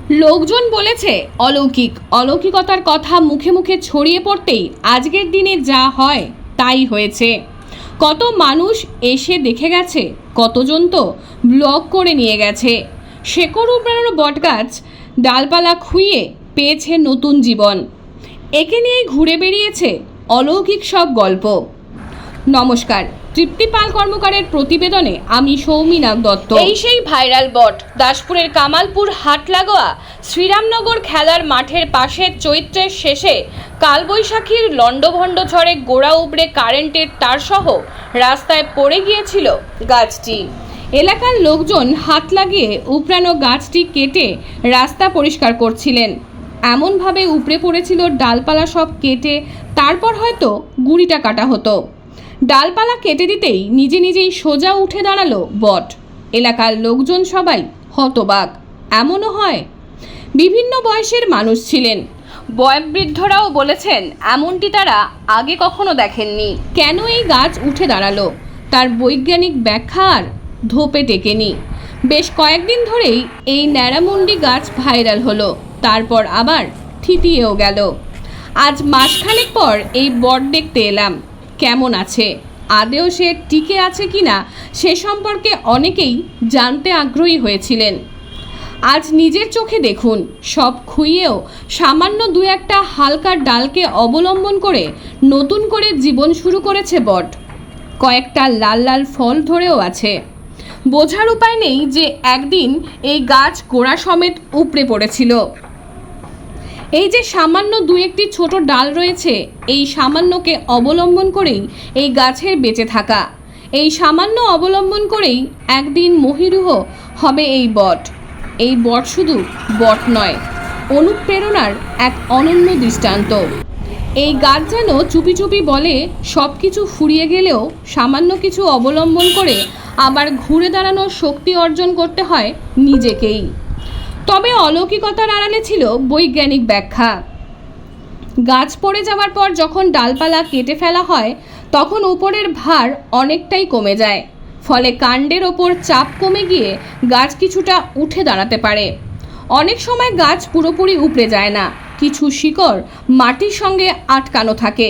লোকজন বলেছে অলৌকিক, অলৌকিকতার কথা মুখে মুখে ছড়িয়ে পড়তেই আজকের দিনে যা হয় তাই হয়েছে। কত মানুষ এসে দেখে গেছে, কতজন তো ব্লগ করে নিয়ে গেছে। শেকড় উপড়ানো বটগাছ ডালপালা খুইয়ে পেয়েছে নতুন জীবন। একে নিয়েই ঘুরে বেরিয়েছে অলৌকিক সব গল্প। নমস্কার, তৃপ্তি পাল কর্মকারের প্রতিবেদনে আমি সৌমিনাথ দত্ত। এই সেই ভাইরাল বট দাসপুরের কামালপুর হাট লাগোয়া শ্রীরামনগর খেলার মাঠের পাশে চৈত্রের শেষে কালবৈশাখীর লণ্ডভণ্ড ঝড়ে গোড়া উপড়ে কারেন্টের তারসহ রাস্তায় পড়ে গিয়েছিল গাছটি। এলাকার লোকজন হাত লাগিয়ে উপড়ানো গাছটি কেটে রাস্তা পরিষ্কার করছিলেন। এমনভাবে উপড়ে পড়েছিল ডালপালা সব কেটে তারপর হয়তো গুঁড়িটা কাটা হতো। ডালপালা কেটে দিতেই নিজে নিজেই সোজা উঠে দাঁড়ালো বট। এলাকার লোকজন সবাই হতবাক। এমনও হয়, বিভিন্ন বয়সের মানুষ ছিলেন, বয়োবৃদ্ধরাও বলেছেন এমনটি তারা আগে কখনো দেখেননি। কেন এই গাছ উঠে দাঁড়ালো তার বৈজ্ঞানিক ব্যাখ্যা আর ধোপে টেকেনি। বেশ কয়েকদিন ধরেই এই ন্যাড়ামুন্ডি গাছ ভাইরাল হলো, তারপর আবার থিতিয়েও গেল। আজ মাসখানেক পর এই বট দেখতে এলাম। কেমন আছে, আদেও সে টিকে আছে কিনা সে সম্পর্কে অনেকেই জানতে আগ্রহী হয়েছিলেন। আজ নিজের চোখে দেখুন, সব খুইয়েও সামান্য দু একটা হালকা ডালকে অবলম্বন করে নতুন করে জীবন শুরু করেছে বট। কয়েকটা লাল লাল ফল ধরেও আছে। বোঝার উপায় নেই যে একদিন এই গাছ গোড়া সমেত উপড়ে পড়েছিল। এই যে সামান্য দু একটি ছোট ডাল রয়েছে, এই সামান্যকে অবলম্বন করেই এই গাছের বেঁচে থাকা। এই সামান্য অবলম্বন করেই একদিন মহীরুহ হবে এই বট। এই বট শুধু বট নয়, অনুপ্রেরণার এক অনন্য দৃষ্টান্ত। এই গাছ যেন চুপি চুপি বলে, সব কিছু ফুরিয়ে গেলেও সামান্য কিছু অবলম্বন করে আবার ঘুরে দাঁড়ানোর শক্তি অর্জন করতে হয় নিজেকেই। তবে অলৌকিকতার আড়ালে ছিল বৈজ্ঞানিক ব্যাখ্যা। গাছ পড়ে যাওয়ার পর যখন ডালপালা কেটে ফেলা হয় তখন উপরের ভার অনেকটাই কমে যায়, ফলে কাণ্ডের ওপর চাপ কমে গিয়ে গাছ কিছুটা উঠে দাঁড়াতে পারে। অনেক সময় গাছ পুরোপুরি উপড়ে যায় না, কিছু শিকড় মাটির সঙ্গে আটকানো থাকে।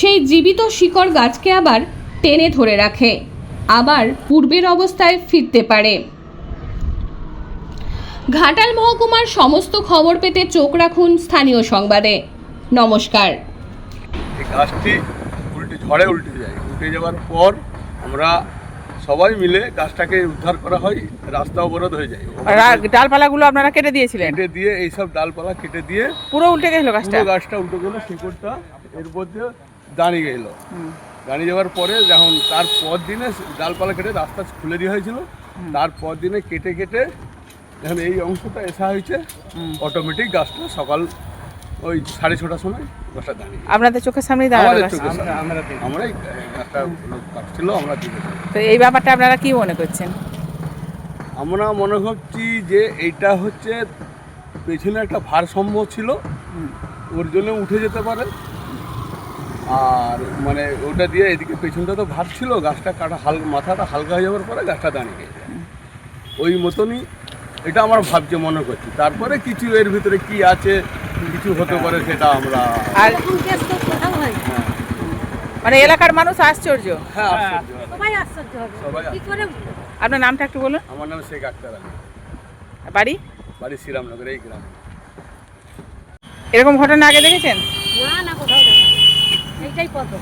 সেই জীবিত শিকড় গাছকে আবার টেনে ধরে রাখে, আবার পূর্বের অবস্থায় ফিরতে পারে। ঘাটাল মহকুমার সমস্ত খবর পেতে চোখ রাখুন স্থানীয় সংবাদে। নমস্কার। এই গাছটি ঝড়ে উল্টে যায়, উল্টে যাওয়ার পর আমরা সবাই মিলে গাছটাকে উদ্ধার করা হয়, রাস্তা অবরোধ হয়ে যায়। ডালপালাগুলো আপনারা কেটে দিয়েছিলেন? কেটে দিয়ে এইসব ডালপালা কেটে দিয়ে পুরো উল্টে গেল গাছটা? গাছটা উল্টে গেলো, শিকড়টা এর মধ্যে দাঁড়িয়ে গেল। দাঁড়িয়ে যাওয়ার পরে যখন তার পর দিনে ডালপালা কেটে রাস্তা খুলে দেওয়া হয়েছিল, তারপর দিনে কেটে কেটে এখন এই অংশটা এসা হয়েছে, অটোমেটিক গাছটা সকাল ওই 6:30টার সময় গাছটা দাঁড়িয়ে। আপনাদের চোখের সামনেই দাঁড়ালো? আমরাই গাছটা কাটছিল, আমরা দিকে। তো এই ব্যাপারটা আপনারা কি মনে করছেন? আমরা মনে করছি যে এইটা হচ্ছে পেছনে একটা ভারসাম্য ছিল, ওর জন্য উঠে যেতে পারে। আর মানে ওটা দিয়ে এদিকে পেছনটা তো ভার ছিল, গাছটা কাটা মাথাটা হালকা হয়ে যাওয়ার পরে গাছটা দাঁড়িয়ে গেছে। ওই মতনই এটা আমরা ভাবছি, মনে করছি। তারপরে কিছু এর ভিতরে কি আছে, কিছু হতে পারে সেটা আমরা। আর মানে এলাকার মানুষ আশ্চর্য। হ্যাঁ, আপনার নামটা একটু বলুন। আমার নাম শেখ আক্তার আলী। বাড়ি? বাড়ি শ্রীরামনগর, এই গ্রামে। এরকম ঘটনা আগে দেখেছেন? না, কোথাও দেখা এইটাই প্রথম।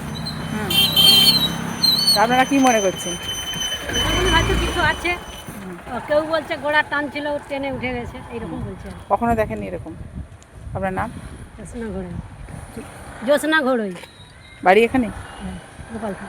আপনারা কি মনে করছেন? হয়তো কিছু আছে, কেউ বলছে গোড়া টান ছিল, টেনে উঠে গেছে, এইরকম বলছে। কখনো দেখেননি এরকম? আপনার নাম? জ্যোৎস্না ঘড়ই। বাড়ি এখানে? গোপালপুর।